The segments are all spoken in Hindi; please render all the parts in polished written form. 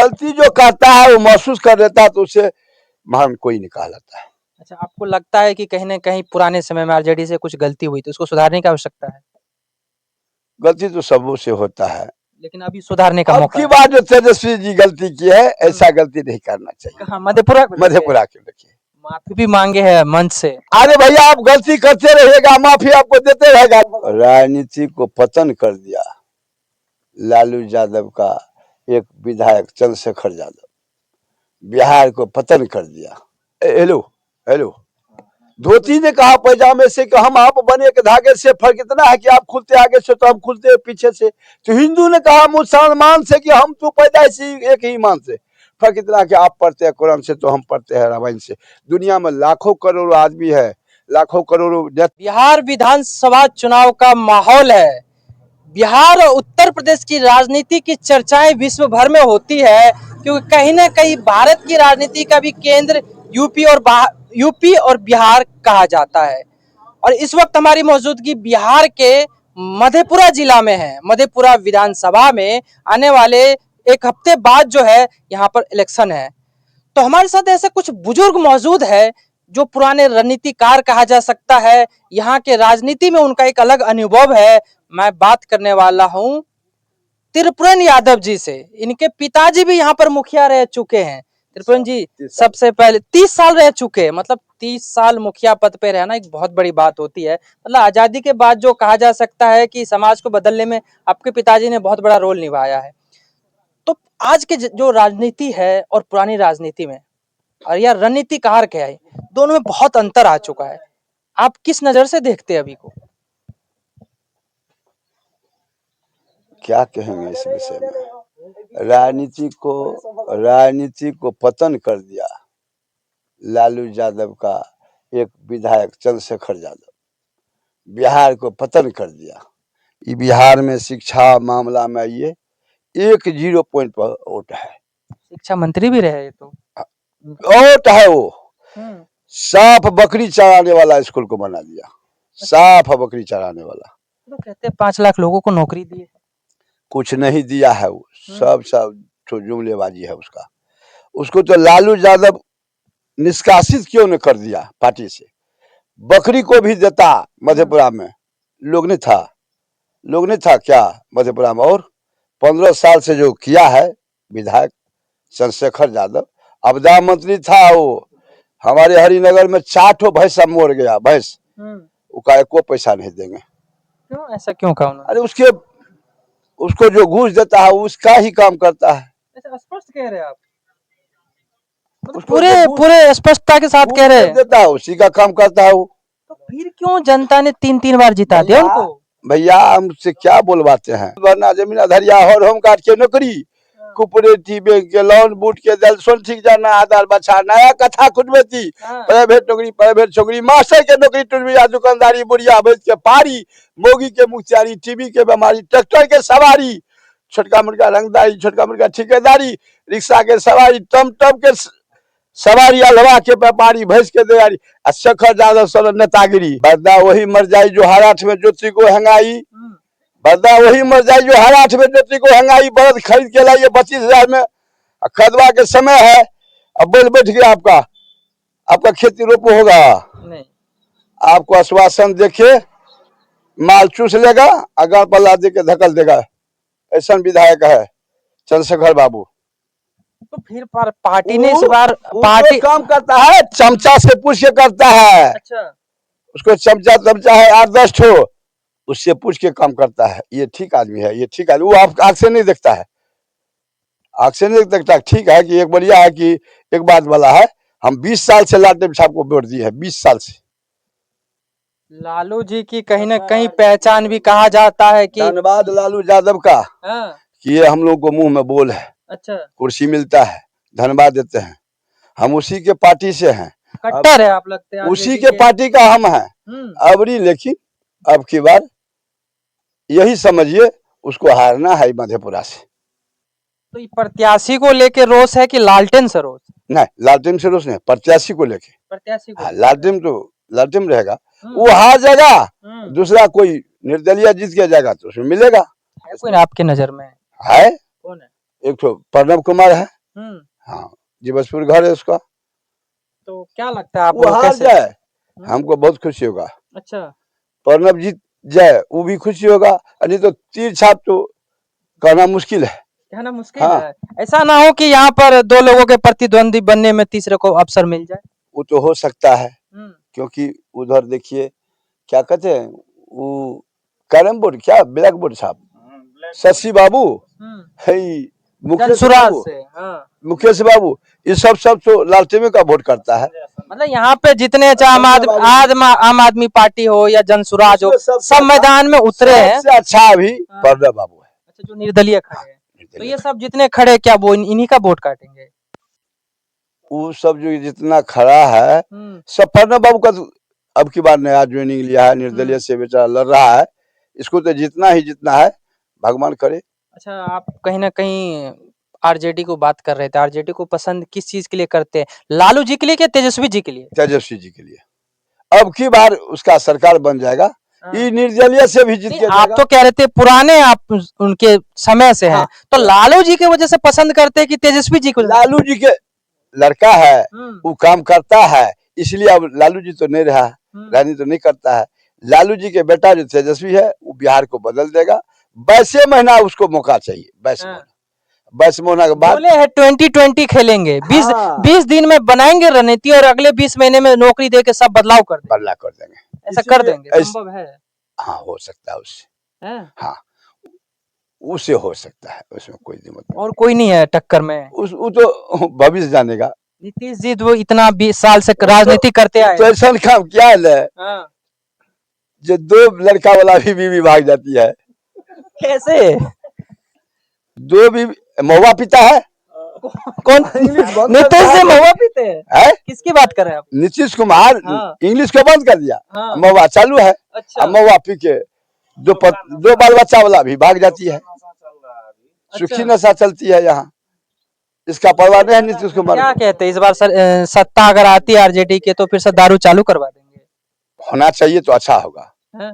गलती जो करता है वो महसूस कर लेता है तो उसे महान कोई निकाल आता है। अच्छा, आपको लगता है कि कहीं ना कहीं पुराने समय में आरजेडी से कुछ गलती हुई तो उसको सुधारने की आवश्यकता है, गलती तो सबों से होता है, लेकिन अभी सुधारने का अब मौका की है। बार जो तेजस्वी जी गलती की है ऐसा गलती नहीं करना चाहिए। कहाँ? मधेपुरा को लेके मधेपुरा के लेके माफी भी मांगे हैं मंच से। अरे भैया आप गलती करते रहिएगा, माफी आपको देते रहेगा। राजनीति को पतन कर दिया लालू यादव का एक विधायक चंद्रशेखर यादव, बिहार को पतन कर दिया। हेलो हेलो, धोती ने कहा पैजामे से कि हम आप बने के धागे से, फर्क इतना है कि आप खुलते आगे से तो हम खुलते पीछे से। तो हिंदू ने कहा मुसलमान से कि हम तो पैदा इसी एक ही ईमान से, फर्क इतना कि आप पढ़ते हैं कुरान से तो हम पढ़ते हैं रामायण से। दुनिया में लाखों करोड़ों आदमी है, लाखों करोड़ों। बिहार विधानसभा चुनाव का माहौल है। बिहार और उत्तर प्रदेश की राजनीति की चर्चाएं विश्व भर में होती है, क्योंकि कहीं ना कहीं भारत की राजनीति का भी केंद्र यूपी और बिहार कहा जाता है। और इस वक्त हमारी मौजूदगी बिहार के मधेपुरा जिला में है। मधेपुरा विधानसभा में आने वाले एक हफ्ते बाद जो है यहाँ पर इलेक्शन है। तो हमारे साथ ऐसे कुछ बुजुर्ग मौजूद है जो पुराने रणनीतिकार कहा जा सकता है। यहाँ के राजनीति में उनका एक अलग अनुभव है। मैं बात करने वाला हूँ त्रिपुरेन यादव जी से। इनके पिताजी भी यहाँ पर मुखिया रह चुके हैं। त्रिपुरेन जी सबसे पहले 30 साल रह चुके हैं, मतलब 30 साल मुखिया पद पे रहना एक बहुत बड़ी बात होती है। मतलब आजादी के बाद जो कहा जा सकता है कि समाज को बदलने में आपके पिताजी ने बहुत बड़ा रोल निभाया है। तो आज के जो राजनीति है और पुरानी राजनीति में, और यह रणनीतिकार क्या है, दोनों में बहुत अंतर आ चुका है। आप किस नजर से देखते हैं अभी को? क्या कहेंगे इस विषय में। राजनीति को पतन कर दिया लालू यादव का एक विधायक चंद्रशेखर यादव, बिहार को पतन कर दिया। ये बिहार में शिक्षा मामला में ये 10 पॉइंट पर वोट है। शिक्षा मंत्री भी रहे तो वोट है वो, साफ बकरी चराने वाला स्कूल को बना दिया, साफ बकरी चराने वाला। तो कहते 5 लाख लोगों को नौकरी दी है। कुछ नहीं दिया है वो, सब तो जुमलेबाजी है उसका। उसको तो लालू यादव निष्कासित क्यों न कर दिया पार्टी से। बकरी को भी देता मधेपुरा में, लोग नहीं था क्या मधेपुरा में। और 15 साल से जो किया है विधायक चंद्रशेखर यादव, आपदा मंत्री था वो। हमारे हरिनगर में 4 भैंस मोर गया, भैंस उसका एको पैसा नहीं देंगे। क्यों, ऐसा क्यों कहा उन्होंने? अरे उसको जो घूस देता है उसका ही काम करता है। ऐसा स्पष्ट कह रहे हैं आप, पूरे स्पष्टता के साथ कह रहे हैं। देता है उसी का काम करता है वो। तो फिर क्यों जनता ने 3 बार जिता दिया उनको? भैया हमसे क्या बोलवाते हैं। वरना जमीन अधरिया और होमगार्ड के नौकरी, कोऑपरेटिव बैंक के लोन बूट के दल सोन ठीक जाना आधार बचा नया कथा खुदबेती, प्राइवेट नौकरी, मास्टर के नौकरी, टुरबिया दुकानदारी, बुढ़िया बेच के पारी, मोगी के मुखियारी, टीबी के बीमारी, ट्रैक्टर के सवारी, छोटका मुर्गा रंगदारी, छोटका मुर्गा ठेकेदारी, रिक्शा के सवारी, टमटम के सवारी, अलवा के व्यापारी, भैंस के तैयारी, शेखर यादव सर नेतागिरी। बरदा वही मर जाई जो हाराठ में ज्योति को हंगाई, बरदा वही मर जाई जो हाराठ में ज्योति को हंगाई। बरद खरीद के लाइए 25,000 में, खदवा के समय है, अब बोल बैठ गया आपका खेती रोप होगा नहीं। आपको आश्वासन देखे माल चूस लेगा, अगर पल्ला दे के धकल देगा। ऐसा विधायक है चंद्रशेखर बाबू। तो फिर पार्टी ने इस बार पार्टी काम करता है, चमचा से पूछ के करता है। अच्छा, उसको चमचा है 8-10 ठो, उससे पूछ के काम करता है। ये ठीक आदमी है, ये ठीक आदमी। वो आप आँख से नहीं देखता है, आँख से नहीं देखता। ठीक है कि एक बढ़िया है कि एक बात वाला है, हम 20 साल से लालटेन साहब को वोट दिए है, 20 साल से। लालू जी की कहीं ना कहीं पहचान भी कहा जाता है कि धन्यवाद लालू यादव का कि ये हम लोग को मुंह में बोल है। अच्छा, कुर्सी मिलता है, धन्यवाद देते हैं। हम उसी के पार्टी से हैं, कट्टर है आप लगते हैं, उसी के पार्टी का हम हैं अबरी। लेकिन अब की बार यही समझिए उसको हारना है मधेपुरा से। तो प्रत्याशी को लेके रोष है कि लालटेन से रोष? नहीं, लालटेन से रोष नहीं, प्रत्याशी को लेके। प्रत्याशी को लालटेन रहेगा, वो हार जाएगा, दूसरा कोई निर्दलीय जीत के जाएगा तो उसमें मिलेगा। कोई आपके नजर में है? कौन है? एक तो प्रणब कुमार है, हाँ, जीवसपुर घर है उसका। तो क्या लगता है वो आपको हार कैसे? जाए हमको बहुत खुशी होगा। अच्छा, प्रणब जीत जाए वो भी खुशी होगा, और नहीं तो तीर छाप तो कहना मुश्किल है। कहना मुश्किल हाँ। है। ऐसा ना हो कि यहाँ पर दो लोगों के प्रतिद्वंदी बनने में तीसरे को अवसर मिल जाए। वो तो हो सकता है, क्योंकि उधर देखिए क्या कहते हैं वो कैरम बोर्ड, क्या ब्लैक बोर्ड साहब, शशि बाबू है, मुकेश जनसुराज बाबू, से, हाँ। मुकेश बाबू, ये सब तो लालटेन का वोट करता है। मतलब यहाँ पे जितने चाहे आम आदमी पार्टी हो या जनसुराज हो, सब मैदान में उतरे हैं। सबसे अच्छा अभी प्रणब बाबू है। अच्छा, जो निर्दलीय खड़े हैं, तो ये सब जितने खड़े क्या वो इन्हीं का वोट काटेंगे? वो सब जो जितना खड़ा है सब प्रणब बाबू का, अब की बार नया ज्वाइनिंग लिया है, निर्दलीय से बेचारा लड़ रहा है, इसको तो जितना ही जितना है, भगवान करे। अच्छा, आप कहीं ना कहीं आरजेडी को बात कर रहे थे, आरजेडी को पसंद किस चीज के लिए करते हैं? लालू जी के लिए क्या तेजस्वी जी के लिए? तेजस्वी जी के लिए। अब की बार उसका सरकार बन जाएगा, ये निर्दलीय से भी जीत के आप जाएगा। तो कह रहे थे पुराने आप उनके समय से हैं, तो लालू जी की वजह से पसंद करते हैं कि तेजस्वी जी को? लालू जी के लड़का है, वो काम करता है, इसलिए अब लालू जी तो नहीं रहा, राजनीति तो नहीं करता है। लालू जी के बेटा जो तेजस्वी है वो बिहार को बदल देगा। 22 महीना उसको मौका चाहिए, 22 महीना, 22 महीना के बाद बोले है 2020 खेलेंगे, 20 दिन में बनाएंगे रणनीति और अगले 20 महीने में नौकरी दे के सब बदलाव कर देंगे। बदलाव कर देंगे, ऐसा कर देंगे, संभव है? हाँ, हो सकता है उससे, हाँ उससे हो सकता है, उसमें कोई दिक्कत नहीं। और कोई नहीं है टक्कर में? वो तो भविष्य जानेगा। नीतीश जी वो इतना 20 साल से राजनीति करते आए, तो ऐसा काम क्या है जो 2 लड़का वाला भी बीवी भाग जाती है? कैसे? 2 बीवी, महुआ पिता है कौन? नीतीश जी महुआ पीते हैं? किसकी बात कर रहे हैं आप? नीतीश कुमार इंग्लिश को बंद कर दिया, महुआ चालू है। अच्छा। महुआ पी के 2 बाल बच्चा वाला भी भाग जाती है। सुखी नशा चलती है यहाँ, इसका परवाह नहीं है नीतीश कुमार। क्या कहते हैं इस बार सत्ता अगर आती है आरजेडी के तो फिर से दारू चालू करवा देंगे? होना चाहिए तो अच्छा होगा। हाँ,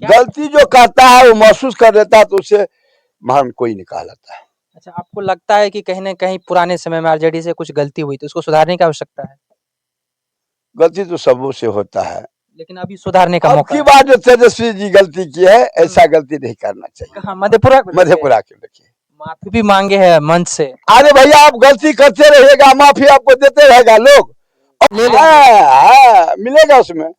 गलती जो करता है वो महसूस कर लेता है तो उसे महान कोई नहीं कहा जाता है। अच्छा, आपको लगता है कि कहीं ना कहीं पुराने समय में आरजेडी से कुछ गलती हुई तो उसको सुधारने की आवश्यकता है? गलती तो सबों से होता है, लेकिन अभी सुधारने का मौका की बात जो तेजस्वी जी गलती की है, ऐसा गलती नहीं करना चाहिए। कहाँ? मधेपुरा के देखिए, माफी भी मांगे हैं मंच से। अरे भैया आप गलती करते रहिएगा, माफी आपको देते रहेगा लोग, मिलेगा उसमें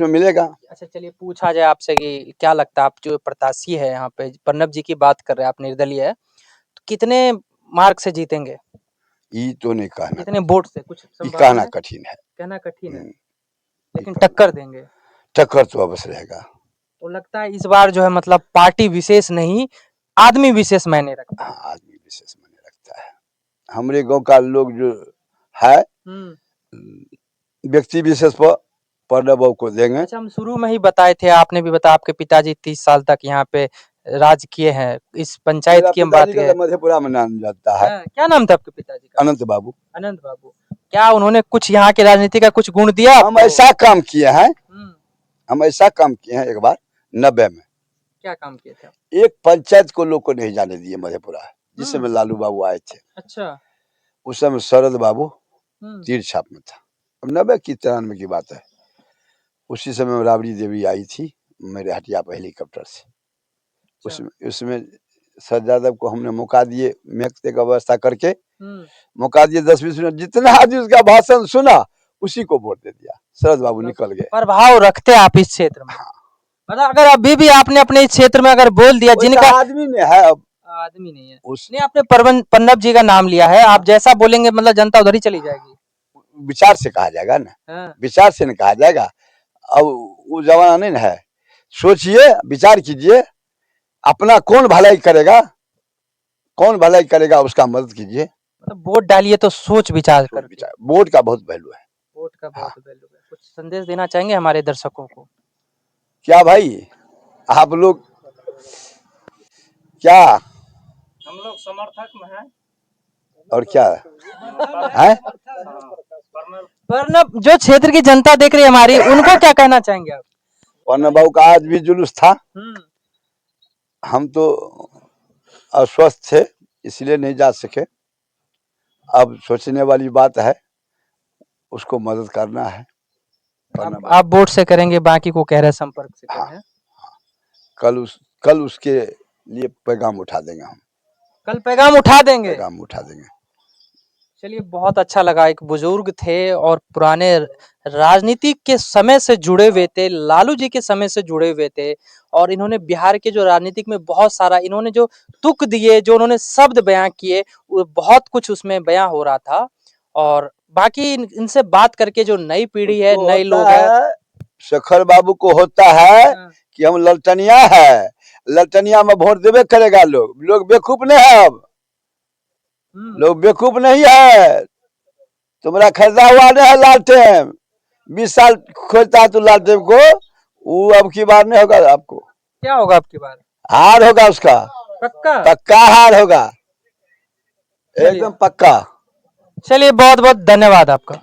मिलेगा। अच्छा, चलिए पूछा जाए आपसे कि क्या लगता है, आप जो प्रत्याशी है यहाँ पे प्रणब जी की बात कर रहे हैं, आप निर्दलीय है, तो कितने मार्क से जीतेंगे? ये तो नहीं कहना, कितने वोट से कुछ कहना कठिन है, कहना कठिन है, लेकिन टक्कर देंगे? टक्कर तो अवश्य रहेगा। तो लगता है इस बार जो है मतलब पार्टी विशेष नहीं, आदमी विशेष मायने रखता है। हाँ, आदमी विशेष मायने रखता है। हमारे गांव का लोग जो है व्यक्ति विशेष पर प्रणब बाबू को देंगे। अच्छा, हम शुरू में ही बताए थे, आपने भी बताया आपके पिताजी 30 साल तक यहाँ पे राज किए हैं, इस पंचायत की हम बात करें। मधेपुरा में नाम जाता है। क्या नाम था आपके पिताजी का? अनंत बाबू। अनंत बाबू। क्या उन्होंने कुछ यहाँ की राजनीति का कुछ गुण दिया? हम ऐसा काम किए हैं, एक बार 90 में। क्या काम किए थे? एक पंचायत को लोग को नहीं जाने दिए मधेपुरा, जिस समय लालू बाबू आए थे। अच्छा। उस समय शरद बाबू तीर छाप में था, अब 90 की 93 की बात है। उसी समय राबड़ी देवी आई थी मेरे हटिया पर हेलीकॉप्टर से। उसमें सर यादव को हमने मौका दिए, मेकते का व्यवस्था करके मौका दिए, 10-20 मिनट जितना आदमी उसका भाषण सुना उसी को वोट दे दिया, शरद बाबू निकल गए। प्रभाव रखते आप इस क्षेत्र में? मतलब अगर अभी भी आपने अपने क्षेत्र में अगर बोल दिया, जिनका आदमी ने है, अब आदमी नहीं है, उसने आपने प्रणब जी का नाम लिया है, आप जैसा बोलेंगे मतलब जनता उधर ही चली जाएगी। विचार से कहा जाएगा ना, विचार से नहीं कहा जाएगा। अब वो जमाना नहीं है, सोचिए, विचार कीजिए, अपना कौन भलाई करेगा उसका मदद कीजिए। मतलब वोट डालिए तो सोच विचार कर। वोट का बहुत वैल्यू है, वोट का बहुत वैल्यू है। कुछ संदेश देना चाहेंगे हमारे दर्शकों को? क्या भाई, आप लोग क्या, हम लोग समर्थक में हैं और क्या है? प्रणब जो क्षेत्र की जनता देख रही है हमारी, उनको क्या कहना चाहेंगे आप? प्रणब बाबू का आज भी जुलूस था, हम तो अस्वस्थ थे इसलिए नहीं जा सके। अब सोचने वाली बात है, उसको मदद करना है। आप वोट से करेंगे, बाकी को कह रहे हैं संपर्क से करें। कल उसके लिए पैगाम उठा देंगे हम। कल पैगाम उठा देंगे। पैगाम उठा देंगे। चलिए, बहुत अच्छा लगा। एक बुजुर्ग थे और पुराने राजनीति के समय से जुड़े हुए थे, लालू जी के समय से जुड़े हुए थे, और इन्होंने बिहार के जो राजनीतिक में बहुत सारा इन्होंने जो तुक दिए, जो उन्होंने शब्द बयां किए, वो बहुत कुछ उसमें बयां हो रहा था। और बाकी इनसे बात करके जो नई पीढ़ी है, नए लोग हैं, शेखर बाबू को होता है कि हम ललटनिया है, ललटनिया में वोट देवे करेगा। लोग बेवकूफ नहीं है। अब लोग बेवकूफ नहीं है। तुम्हारा खरीदा हुआ नहीं है लालटेन। 20 साल खोजता है तू लालटेन को, वो अब की बार नहीं होगा। आपको क्या होगा अब की बार? हार होगा उसका। पक्का पक्का हार होगा, एकदम पक्का। चलिए, बहुत बहुत धन्यवाद आपका।